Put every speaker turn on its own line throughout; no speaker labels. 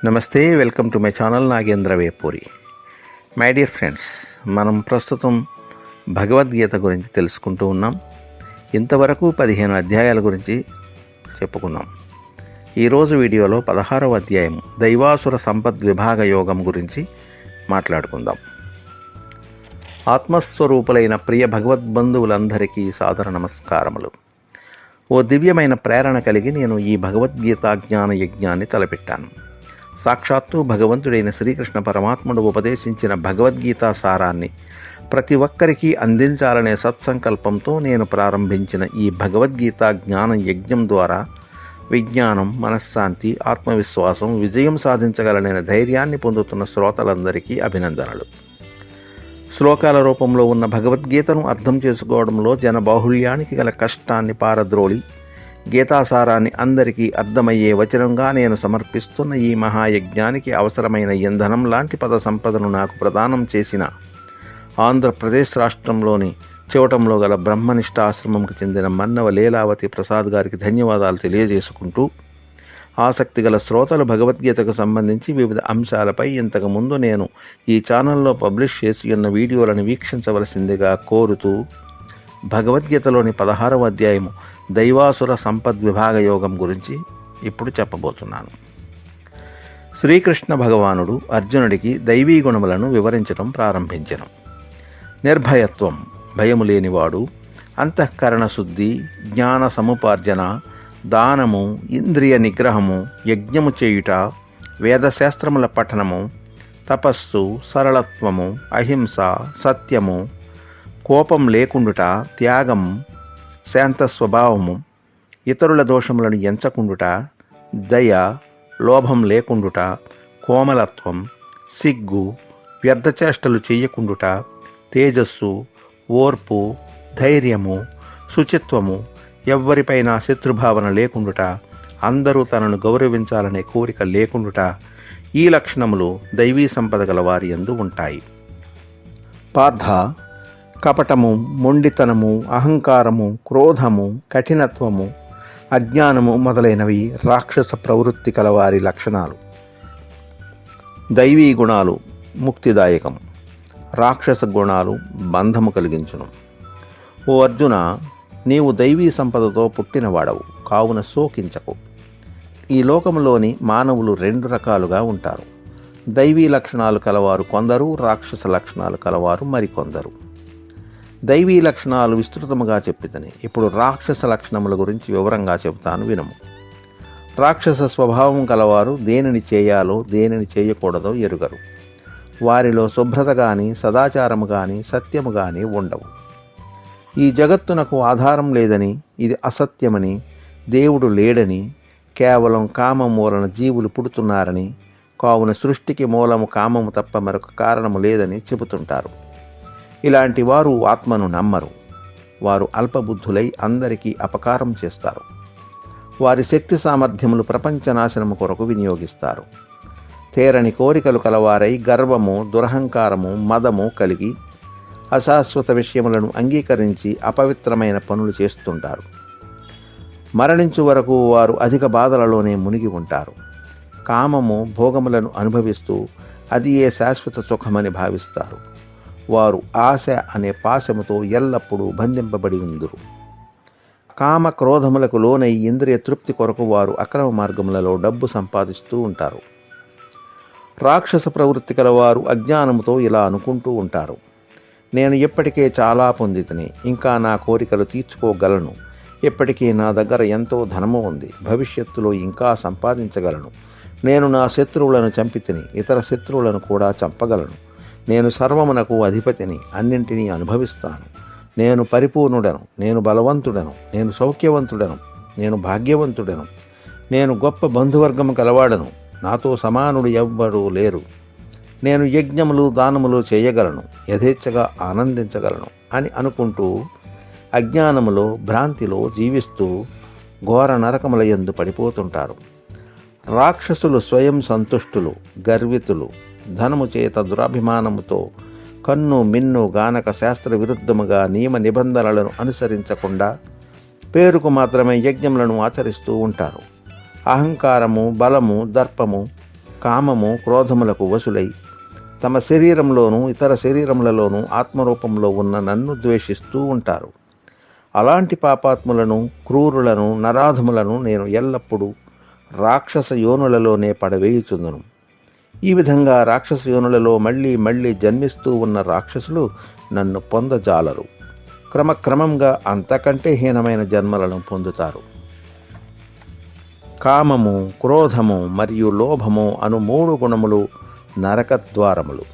నమస్తే, welcome to my channel Nagendra Vepuri. My dear friends, మనం ప్రస్తుతం భగవద్గీత గురించి తెలుసుకుంటూ ఉన్నాం. ఇంతవరకు 15 అధ్యాయాల గురించి చెప్పుకున్నాం. ఈరోజు వీడియోలో 16వ అధ్యాయం దైవాసుర సంపద్ విభాగ యోగం గురించి మాట్లాడుకుందాం. ఆత్మస్వరూపులైన ప్రియ భగవద్బంధువులందరికీ సాదర నమస్కారములు. ఓ దివ్యమైన ప్రేరణ కలిగి నేను ఈ భగవద్గీతా జ్ఞాన యజ్ఞాన్ని తలపెట్టాను. సాక్షాత్తు భగవంతుడైన శ్రీకృష్ణ పరమాత్ముడు ఉపదేశించిన భగవద్గీతా సారాన్ని ప్రతి ఒక్కరికి అందించాలనే సత్సంకల్పంతో నేను ప్రారంభించిన ఈ భగవద్గీతా జ్ఞాన యజ్ఞం ద్వారా విజ్ఞానం, మనశ్శాంతి, ఆత్మవిశ్వాసం, విజయం సాధించగలననే ధైర్యాన్ని పొందుతున్న శ్రోతలందరికీ అభినందనలు. శ్లోకాల రూపంలో ఉన్న భగవద్గీతను అర్థం చేసుకోవడంలో జనబాహుళ్యానికి గల కష్టాన్ని పారద్రోలి గీతాసారాన్ని అందరికీ అర్థమయ్యే వచనంగా నేను సమర్పిస్తున్న ఈ మహాయజ్ఞానికి అవసరమైన ఇంధనం లాంటి పద సంపదను నాకు ప్రదానం చేసిన ఆంధ్రప్రదేశ్ రాష్ట్రంలోని చివటంలో గల బ్రహ్మనిష్ట ఆశ్రమంకు చెందిన మన్నవ లీలావతి ప్రసాద్ గారికి ధన్యవాదాలు తెలియజేసుకుంటూ, ఆసక్తి గల శ్రోతలు భగవద్గీతకు సంబంధించి వివిధ అంశాలపై ఇంతకుముందు నేను ఈ ఛానల్లో పబ్లిష్ చేసి ఉన్న వీడియోలను వీక్షించవలసిందిగా కోరుతూ, భగవద్గీతలోని 16వ అధ్యాయము దైవాసుర సంపద్ విభాగ యోగం గురించి ఇప్పుడు చెప్పబోతున్నాను. శ్రీకృష్ణ భగవానుడు అర్జునుడికి దైవీ గుణములను వివరించడం ప్రారంభించెను. నిర్భయత్వం, భయము లేనివాడు, అంతఃకరణ శుద్ధి, జ్ఞాన సముపార్జన, దానము, ఇంద్రియ నిగ్రహము, యజ్ఞము చేయుట, వేదశాస్త్రముల పఠనము, తపస్సు, సరళత్వము, అహింస, సత్యము, కోపం లేకుండుట, త్యాగం, శాంత స్వభావము, ఇతరుల దోషములను ఎంచకుండుట, దయ, లోభం లేకుండుట, కోమలత్వం, సిగ్గు, వ్యర్థచేష్టలు చెయ్యకుండుట, తేజస్సు, ఓర్పు, ధైర్యము, శుచిత్వము, ఎవ్వరిపైన శత్రుభావన లేకుండుట, అందరూ తనను గౌరవించాలనే కోరిక లేకుండుట, ఈ లక్షణములు దైవీ సంపద గల వారి యందు ఉంటాయి. పార్థ, కపటము, మొండితనము, అహంకారము, క్రోధము, కఠినత్వము, అజ్ఞానము మొదలైనవి రాక్షస ప్రవృత్తి కలవారి లక్షణాలు. దైవీ గుణాలు ముక్తిదాయకం, రాక్షస గుణాలు బంధము కలిగించును. ఓ అర్జున, నీవు దైవీ సంపదతో పుట్టినవాడవు, కావున శోకించకు. ఈ లోకంలోని మానవులు 2 రకాలుగా ఉంటారు. దైవీ లక్షణాలు కలవారు కొందరు, రాక్షస లక్షణాలు కలవారు మరికొందరు. దైవీ లక్షణాలు విస్తృతముగా చెప్పితని ఇప్పుడు రాక్షస లక్షణముల గురించి వివరంగా చెబుతాను, వినము. రాక్షస స్వభావం కలవారు దేనిని చేయాలో దేనిని చేయకూడదో ఎరుగరు. వారిలో శుభ్రత కానీ, సదాచారము కానీ, సత్యము కానీ ఉండవు. ఈ జగత్తునకు ఆధారం లేదని, ఇది అసత్యమని, దేవుడు లేడని, కేవలం కామం వలన జీవులు పుడుతున్నారని, కావున సృష్టికి మూలము కామము తప్ప మరొక కారణము లేదని చెబుతుంటారు. ఇలాంటి వారు ఆత్మను నమ్మరు. వారు అల్పబుద్ధులై అందరికీ అపకారం చేస్తారు. వారి శక్తి సామర్థ్యములు ప్రపంచ నాశనము కొరకు వినియోగిస్తారు. తేరని కోరికలు కలవారై గర్వము, దురహంకారము, మదము కలిగి అశాశ్వత విషయములను అంగీకరించి అపవిత్రమైన పనులు చేస్తుంటారు. మరణించు వరకు వారు అధిక బాధలలోనే మునిగి ఉంటారు. కామము, భోగములను అనుభవిస్తూ అది ఏ శాశ్వత సుఖమని భావిస్తారు. వారు ఆశ అనే పాశముతో ఎల్లప్పుడూ బంధింపబడి ఉందురు. కామ క్రోధములకు లోనై ఇంద్రియ తృప్తి కొరకు వారు అక్రమ మార్గములలో డబ్బు సంపాదిస్తూ ఉంటారు. రాక్షస ప్రవృత్తి కలవారు అజ్ఞానముతో ఇలా అనుకుంటూ ఉంటారు: నేను ఇప్పటికే చాలా పొందితిని, ఇంకా నా కోరికలు తీర్చుకోగలను. ఇప్పటికీ నా దగ్గర ఎంతో ధనము ఉంది, భవిష్యత్తులో ఇంకా సంపాదించగలను. నేను నా శత్రువులను చంపితిని, ఇతర శత్రువులను కూడా చంపగలను. నేను సర్వమునకు అధిపతిని, అన్నింటినీ అనుభవిస్తాను. నేను పరిపూర్ణుడను, నేను బలవంతుడను, నేను సౌఖ్యవంతుడను, నేను భాగ్యవంతుడను, నేను గొప్ప బంధువర్గము కలవాడను, నాతో సమానుడు ఎవ్వరూ లేరు. నేను యజ్ఞములు, దానములు చేయగలను, యథేచ్ఛగా ఆనందించగలను అని అనుకుంటూ అజ్ఞానములో, భ్రాంతిలో జీవిస్తూ ఘోర నరకముల యందు పడిపోతుంటారు. రాక్షసులు స్వయం సంతుష్టులు, గర్వితులు, ధనము చేత దురాభిమానముతో కన్ను మిన్ను గానక శాస్త్ర విరుద్ధముగా నియమ నిబంధనలను అనుసరించకుండా పేరుకు మాత్రమే యజ్ఞములను ఆచరిస్తూ ఉంటారు. అహంకారము, బలము, దర్పము, కామము క్రోధములకు వశులై తమ శరీరంలోనూ ఇతర శరీరములలోనూ ఆత్మరూపంలో ఉన్న నన్ను ద్వేషిస్తూ ఉంటారు. అలాంటి పాపాత్ములను, క్రూరులను, నరాధములను నేను ఎల్లప్పుడూ రాక్షస యోనులలోనే పడవేయుచుందును. ఈ విధంగా రాక్షస యోనులలో మళ్ళీ మళ్ళీ జన్మిస్తూ ఉన్న రాక్షసులు నన్ను పొందజాలరు. క్రమక్రమంగా అంతకంటే హీనమైన జన్మలను పొందుతారు. కామము, క్రోధము మరియు లోభము అను 3 గుణములు నరకద్వారములు.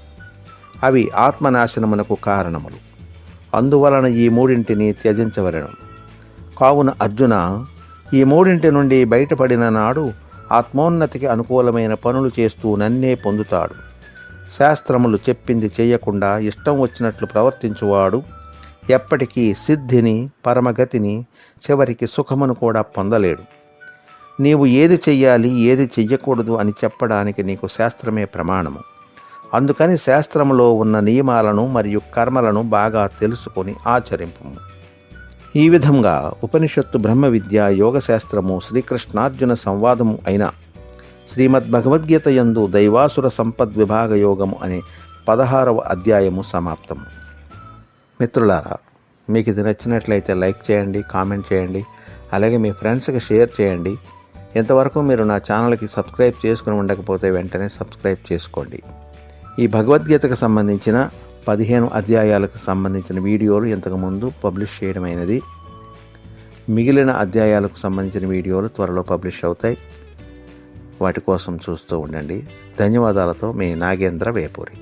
అవి ఆత్మనాశనమునకు కారణములు. అందువలన ఈ 3 త్యజించవలెను. కావున అర్జున, ఈ 3 నుండి బయటపడిన నాడు ఆత్మోన్నతికి అనుకూలమైన పనులు చేస్తూ నన్నే పొందుతాడు. శాస్త్రములు చెప్పింది చేయకుండా ఇష్టం వచ్చినట్లు ప్రవర్తించువాడు ఎప్పటికీ సిద్ధిని, పరమగతిని, చివరికి సుఖమును కూడా పొందలేడు. నీవు ఏది చెయ్యాలి, ఏది చెయ్యకూడదు అని చెప్పడానికి నీకు శాస్త్రమే ప్రమాణము. అందుకని శాస్త్రములో ఉన్న నియమాలను మరియు కర్మలను బాగా తెలుసుకొని ఆచరింపు. ఈ విధంగా ఉపనిషత్తు, బ్రహ్మ విద్య, యోగశాస్త్రము, శ్రీకృష్ణార్జున సంవాదము అయిన శ్రీమద్భగవద్గీత యందు దైవాసుర సంపద్విభాగ యోగము అనే 16వ అధ్యాయము సమాప్తము. మిత్రులారా, మీకు ఇది నచ్చినట్లయితే లైక్ చేయండి, కామెంట్ చేయండి, అలాగే మీ ఫ్రెండ్స్కి షేర్ చేయండి. ఇంతవరకు మీరు నా ఛానల్కి సబ్స్క్రైబ్ చేసుకుని ఉండకపోతే వెంటనే సబ్స్క్రైబ్ చేసుకోండి. ఈ భగవద్గీతకు సంబంధించిన 15 అధ్యాయాలకు సంబంధించిన వీడియోలు ఇంతకుముందు పబ్లిష్ చేయడమైనది. మిగిలిన అధ్యాయాలకు సంబంధించిన వీడియోలు త్వరలో పబ్లిష్ అవుతాయి. వాటి కోసం చూస్తూ ఉండండి. ధన్యవాదాలతో మీ నాగేంద్ర వేపూరి.